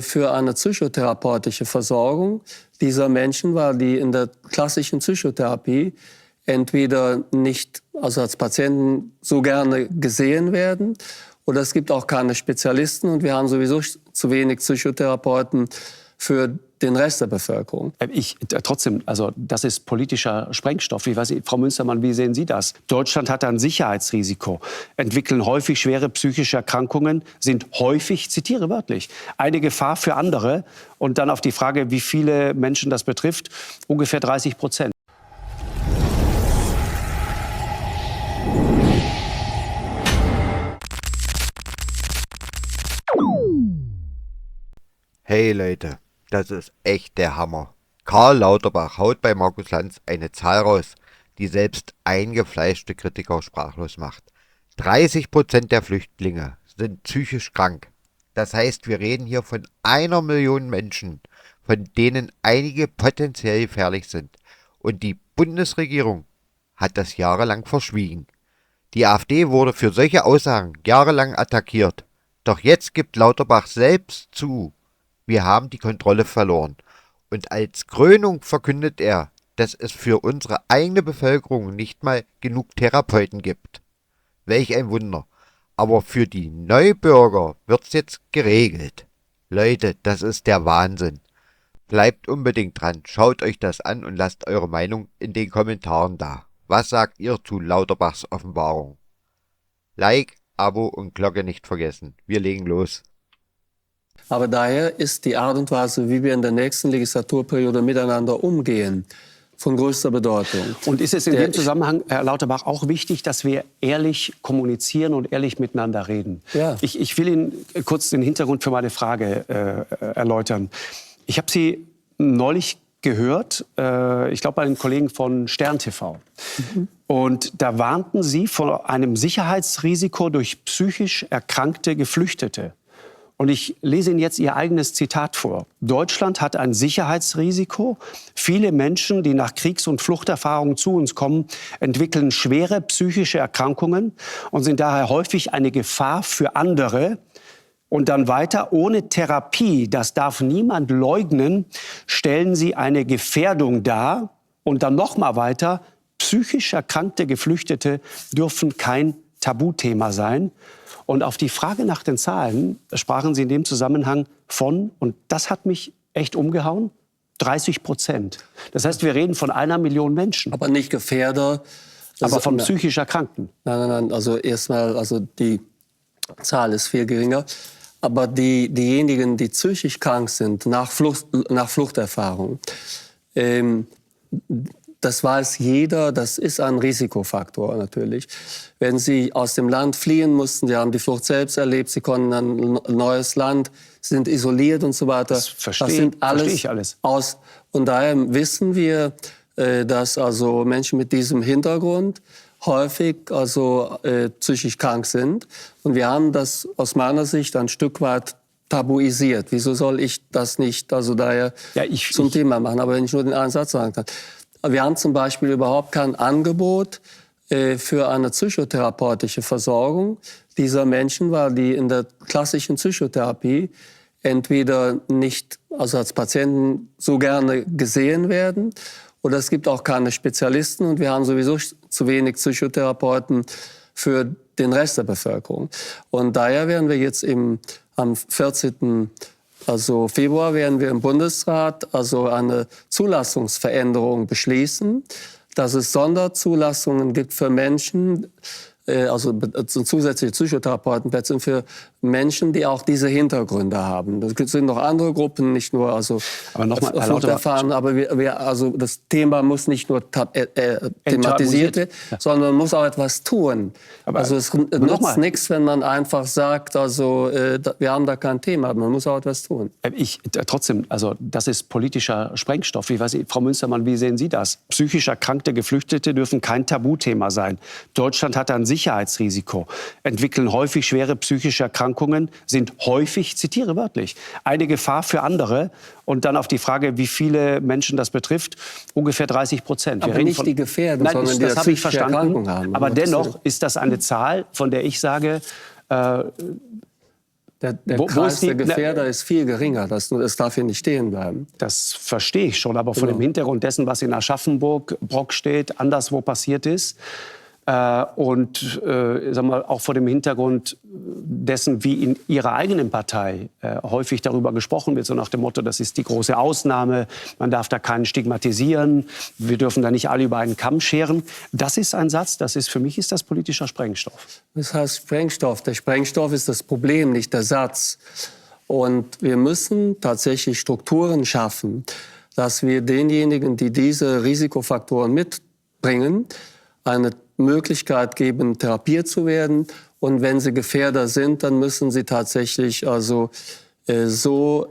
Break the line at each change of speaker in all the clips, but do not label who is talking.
für eine psychotherapeutische Versorgung dieser Menschen, weil die in der klassischen Psychotherapie entweder nicht, also als Patienten so gerne gesehen werden, oder es gibt auch keine Spezialisten und wir haben sowieso zu wenig Psychotherapeuten für den Rest der Bevölkerung.
Trotzdem, also das ist politischer Sprengstoff. Ich weiß nicht, Frau Münstermann, wie sehen Sie das? Deutschland hat ein Sicherheitsrisiko, entwickeln häufig schwere psychische Erkrankungen, sind häufig, ich zitiere wörtlich, eine Gefahr für andere. Und dann auf die Frage, wie viele Menschen das betrifft, ungefähr 30%.
Hey Leute, das ist echt der Hammer. Karl Lauterbach haut bei Markus Lanz eine Zahl raus, die selbst eingefleischte Kritiker sprachlos macht. 30% der Flüchtlinge sind psychisch krank. Das heißt, wir reden hier von 1 Million Menschen, von denen einige potenziell gefährlich sind. Und die Bundesregierung hat das jahrelang verschwiegen. Die AfD wurde für solche Aussagen jahrelang attackiert. Doch jetzt gibt Lauterbach selbst zu, wir haben die Kontrolle verloren. Und als Krönung verkündet er, dass es für unsere eigene Bevölkerung nicht mal genug Therapeuten gibt. Welch ein Wunder. Aber für die Neubürger wird's jetzt geregelt. Leute, das ist der Wahnsinn. Bleibt unbedingt dran, schaut euch das an und lasst eure Meinung in den Kommentaren da. Was sagt ihr zu Lauterbachs Offenbarung? Like, Abo und Glocke nicht vergessen. Wir legen los.
Aber daher ist die Art und Weise, wie wir in der nächsten Legislaturperiode miteinander umgehen, von größter Bedeutung.
Und ist es in dem Zusammenhang, Herr Lauterbach, auch wichtig, dass wir ehrlich kommunizieren und ehrlich miteinander reden?
Ja.
Ich will Ihnen kurz den Hintergrund für meine Frage erläutern. Ich habe Sie neulich gehört, ich glaube bei den Kollegen von Stern TV. Und da warnten Sie vor einem Sicherheitsrisiko durch psychisch erkrankte Geflüchtete. Und ich lese Ihnen jetzt Ihr eigenes Zitat vor. Deutschland hat ein Sicherheitsrisiko. Viele Menschen, die nach Kriegs- und Fluchterfahrungen zu uns kommen, entwickeln schwere psychische Erkrankungen und sind daher häufig eine Gefahr für andere. Und dann weiter, ohne Therapie, das darf niemand leugnen, stellen sie eine Gefährdung dar. Und dann noch mal weiter, psychisch erkrankte Geflüchtete dürfen kein Tabuthema sein. Und auf die Frage nach den Zahlen sprachen Sie in dem Zusammenhang von, und das hat mich echt umgehauen, 30%. Das heißt, wir reden von 1 Million Menschen.
Aber nicht Gefährder.
Aber von psychisch Erkrankten.
Nein. Also erstmal, also die Zahl ist viel geringer. Aber diejenigen, die psychisch krank sind nach Fluchterfahrung, das weiß jeder, das ist ein Risikofaktor natürlich. Wenn Sie aus dem Land fliehen mussten, Sie haben die Flucht selbst erlebt, Sie kommen in ein neues Land, sind isoliert und so weiter. Das
verstehe ich alles.
Und daher wissen wir, dass also Menschen mit diesem Hintergrund häufig also psychisch krank sind. Und wir haben das aus meiner Sicht ein Stück weit tabuisiert. Wieso soll ich das nicht also daher zum Thema machen? Aber wenn ich nur den einen Satz sagen kann. Wir haben zum Beispiel überhaupt kein Angebot für eine psychotherapeutische Versorgung dieser Menschen, weil die in der klassischen Psychotherapie entweder nicht, also als Patienten so gerne gesehen werden, oder es gibt auch keine Spezialisten und wir haben sowieso zu wenig Psychotherapeuten für den Rest der Bevölkerung. Und daher werden wir jetzt am 14. Februar werden wir im Bundesrat also eine Zulassungsveränderung beschließen, dass es Sonderzulassungen gibt für Menschen, also zusätzliche Psychotherapeuten für Menschen, die auch diese Hintergründe haben. Das sind noch andere Gruppen, nicht nur Fluchterfahren, aber das Thema muss nicht nur thematisiert werden, sondern muss auch etwas tun. Aber also es nützt nichts, wenn man einfach sagt, wir haben da kein Thema, man muss auch etwas tun.
Trotzdem, also das ist politischer Sprengstoff. Ich weiß nicht, Frau Münstermann, wie sehen Sie das? Psychisch erkrankte Geflüchtete dürfen kein Tabuthema sein. Deutschland hat ein Sicherheitsrisiko, entwickeln häufig schwere psychische Erkrankungen, sind häufig, ich zitiere wörtlich, eine Gefahr für andere. Und dann auf die Frage, wie viele Menschen das betrifft, ungefähr 30%.
Aber nicht die Gefährdung, sondern die psychische Erkrankung haben.
Aber dennoch ist das eine Zahl, von der ich sage,
Der
Wo
Kreis
ist die-
der Gefährder ist viel geringer. Das darf hier nicht stehen bleiben.
Das verstehe ich schon, aber vor dem Hintergrund dessen, was in Aschaffenburg, Brock steht, anderswo passiert ist, sag mal, auch vor dem Hintergrund dessen, wie in Ihrer eigenen Partei häufig darüber gesprochen wird, so nach dem Motto, das ist die große Ausnahme, man darf da keinen stigmatisieren, wir dürfen da nicht alle über einen Kamm scheren. Das ist ein Satz, für mich ist das politischer Sprengstoff.
Das heißt Sprengstoff. Der Sprengstoff ist das Problem, nicht der Satz. Und wir müssen tatsächlich Strukturen schaffen, dass wir denjenigen, die diese Risikofaktoren mitbringen, eine Möglichkeit geben, therapiert zu werden. Und wenn sie Gefährder sind, dann müssen sie tatsächlich so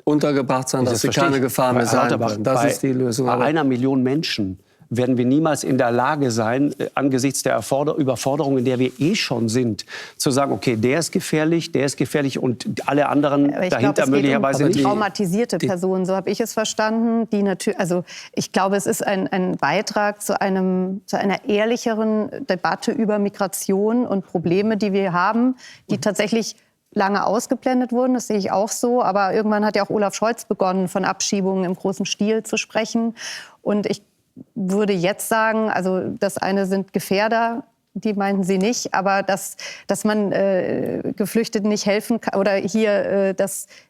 untergebracht sein, dass sie keine Gefahr mehr sein können. Das ist die Lösung.
Bei 1 Million Menschen werden wir niemals in der Lage sein, angesichts der Überforderung, in der wir schon sind, zu sagen, okay, der ist gefährlich und alle anderen dahinter möglicherweise nicht.
Traumatisierte Personen, so habe ich es verstanden, die natürlich, also ich glaube, es ist ein Beitrag zu einer ehrlicheren Debatte über Migration und Probleme, die wir haben, die tatsächlich lange ausgeblendet wurden, das sehe ich auch so. Aber irgendwann hat ja auch Olaf Scholz begonnen, von Abschiebungen im großen Stil zu sprechen. Und ich würde jetzt sagen, also das eine sind Gefährder, die meinten Sie nicht, aber dass man Geflüchteten nicht helfen kann oder hier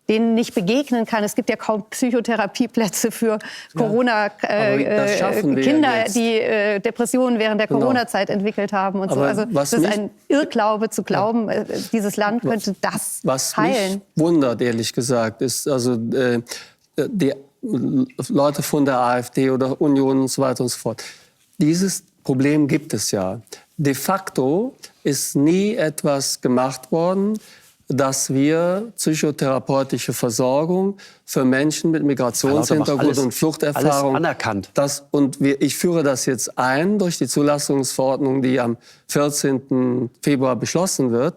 denen nicht begegnen kann. Es gibt ja kaum Psychotherapieplätze für Corona-Kinder, die Depressionen während der Corona-Zeit entwickelt haben und so. Also das ist ein Irrglaube zu glauben, dieses Land könnte das heilen.
Mich wundert, ehrlich gesagt, ist also die Leute von der AfD oder Union und so weiter und so fort. Dieses Problem gibt es ja. De facto ist nie etwas gemacht worden, dass wir psychotherapeutische Versorgung für Menschen mit Migrationshintergrund und Fluchterfahrung
alles anerkannt.
Ich führe das jetzt ein durch die Zulassungsverordnung, die am 14. Februar beschlossen wird.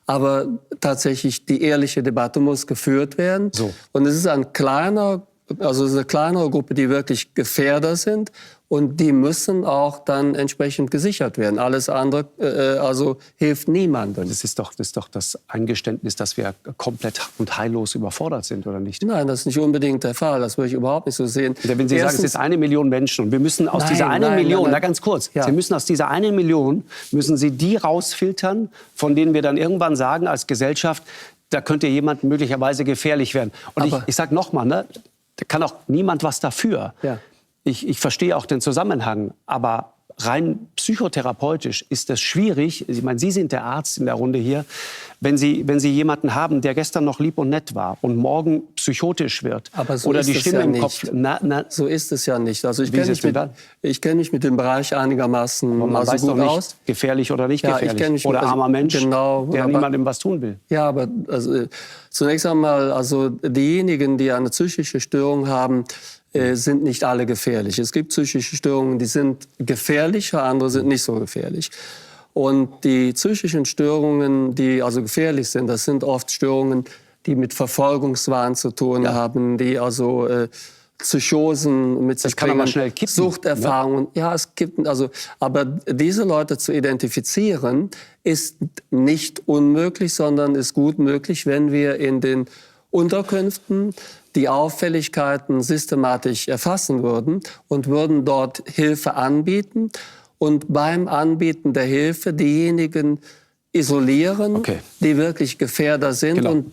Aber tatsächlich die ehrliche Debatte muss geführt werden. So. Und es ist eine kleinere Gruppe, die wirklich Gefährder sind. Und die müssen auch dann entsprechend gesichert werden. Alles andere hilft niemandem.
Das ist doch das Eingeständnis, dass wir komplett und heillos überfordert sind, oder nicht?
Nein, das ist nicht unbedingt der Fall. Das würde ich überhaupt nicht so sehen.
Wenn Sie sagen, es ist 1 Million Menschen und wir müssen aus dieser 1 Million, ganz kurz, Sie müssen aus dieser 1 Million, müssen Sie die rausfiltern, von denen wir dann irgendwann sagen als Gesellschaft, da könnte jemand möglicherweise gefährlich werden. Und ich sage nochmal, da kann auch niemand was dafür. Ja. Ich verstehe auch den Zusammenhang, aber rein psychotherapeutisch ist es schwierig. Ich meine, Sie sind der Arzt in der Runde hier. Wenn Sie jemanden haben, der gestern noch lieb und nett war und morgen psychotisch wird
so
oder die Stimme im Kopf...
So ist es ja nicht. Also ich kenne mich mit dem Bereich einigermaßen
man weiß
gut
doch nicht,
aus.
Gefährlich oder nicht gefährlich. Oder armer Mensch, der niemandem was tun will.
Ja, aber zunächst einmal, diejenigen, die eine psychische Störung haben, sind nicht alle gefährlich. Es gibt psychische Störungen, die sind gefährlicher, andere sind nicht so gefährlich. Und die psychischen Störungen, die also gefährlich sind, das sind oft Störungen, die mit Verfolgungswahn zu tun haben, die Psychosen mit sich bringen, Suchterfahrungen. Ne? Ja, es gibt aber diese Leute zu identifizieren ist nicht unmöglich, sondern ist gut möglich, wenn wir in den Unterkünften die Auffälligkeiten systematisch erfassen würden und würden dort Hilfe anbieten und beim Anbieten der Hilfe diejenigen isolieren, die wirklich Gefährder sind und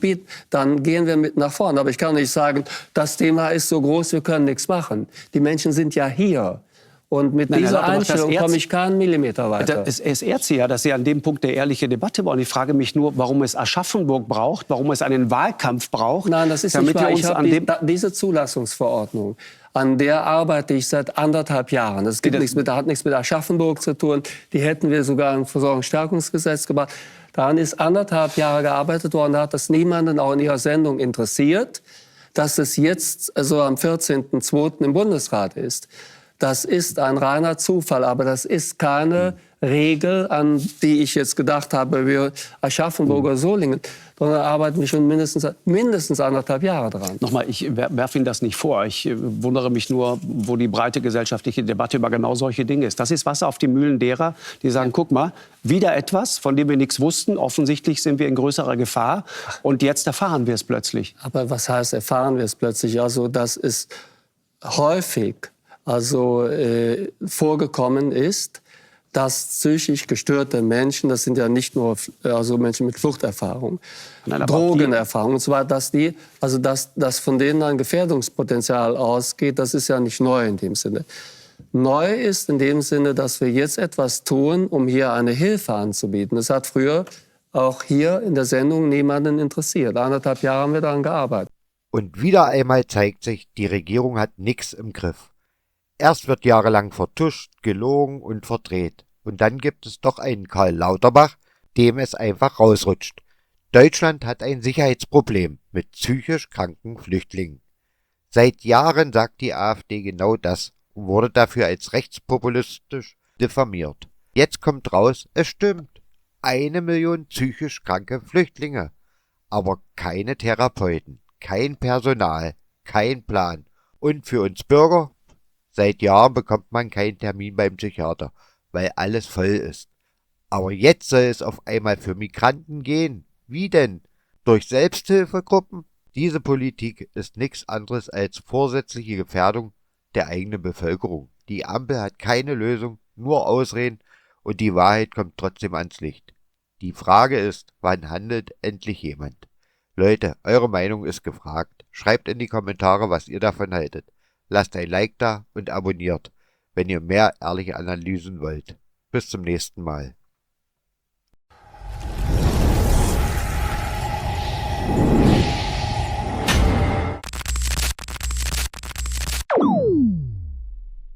dann gehen wir mit nach vorne. Aber ich kann nicht sagen, das Thema ist so groß, wir können nichts machen. Die Menschen sind ja hier. Und mit dieser Einstellung komme ich keinen Millimeter weiter.
Es ehrt Sie ja, dass Sie an dem Punkt der ehrliche Debatte wollen. Ich frage mich nur, warum es Aschaffenburg braucht, warum es einen Wahlkampf braucht.
Nein, das ist nicht wahr. Ich habe diese Zulassungsverordnung, an der arbeite ich seit 1,5 Jahren. Das hat nichts mit Aschaffenburg zu tun. Die hätten wir sogar im Versorgungsstärkungsgesetz gemacht. Daran ist 1,5 Jahre gearbeitet worden. Da hat das niemanden auch in Ihrer Sendung interessiert, dass es jetzt am 14.02. im Bundesrat ist. Das ist ein reiner Zufall, aber das ist keine Regel, an die ich jetzt gedacht habe, wir Aschaffenburg oder Solingen, sondern arbeiten wir schon mindestens 1,5 Jahre dran.
Nochmal, ich werfe Ihnen das nicht vor. Ich wundere mich nur, wo die breite gesellschaftliche Debatte über genau solche Dinge ist. Das ist Wasser auf die Mühlen derer, die sagen, guck mal, wieder etwas, von dem wir nichts wussten. Offensichtlich sind wir in größerer Gefahr und jetzt erfahren wir es plötzlich.
Aber was heißt, erfahren wir es plötzlich? Also das ist häufig vorgekommen ist, dass psychisch gestörte Menschen, das sind ja nicht nur Menschen mit Fluchterfahrung, Drogenerfahrung, und zwar, dass von denen ein Gefährdungspotenzial ausgeht, das ist ja nicht neu in dem Sinne. Neu ist in dem Sinne, dass wir jetzt etwas tun, um hier eine Hilfe anzubieten. Das hat früher auch hier in der Sendung niemanden interessiert. 1,5 Jahre haben wir daran gearbeitet.
Und wieder einmal zeigt sich, die Regierung hat nichts im Griff. Erst wird jahrelang vertuscht, gelogen und verdreht. Und dann gibt es doch einen Karl Lauterbach, dem es einfach rausrutscht. Deutschland hat ein Sicherheitsproblem mit psychisch kranken Flüchtlingen. Seit Jahren sagt die AfD genau das und wurde dafür als rechtspopulistisch diffamiert. Jetzt kommt raus, es stimmt. 1 Million psychisch kranke Flüchtlinge. Aber keine Therapeuten, kein Personal, kein Plan. Und für uns Bürger? Seit Jahren bekommt man keinen Termin beim Psychiater, weil alles voll ist. Aber jetzt soll es auf einmal für Migranten gehen. Wie denn? Durch Selbsthilfegruppen? Diese Politik ist nichts anderes als vorsätzliche Gefährdung der eigenen Bevölkerung. Die Ampel hat keine Lösung, nur Ausreden und die Wahrheit kommt trotzdem ans Licht. Die Frage ist, wann handelt endlich jemand? Leute, eure Meinung ist gefragt. Schreibt in die Kommentare, was ihr davon haltet. Lasst ein Like da und abonniert, wenn ihr mehr ehrliche Analysen wollt. Bis zum nächsten Mal.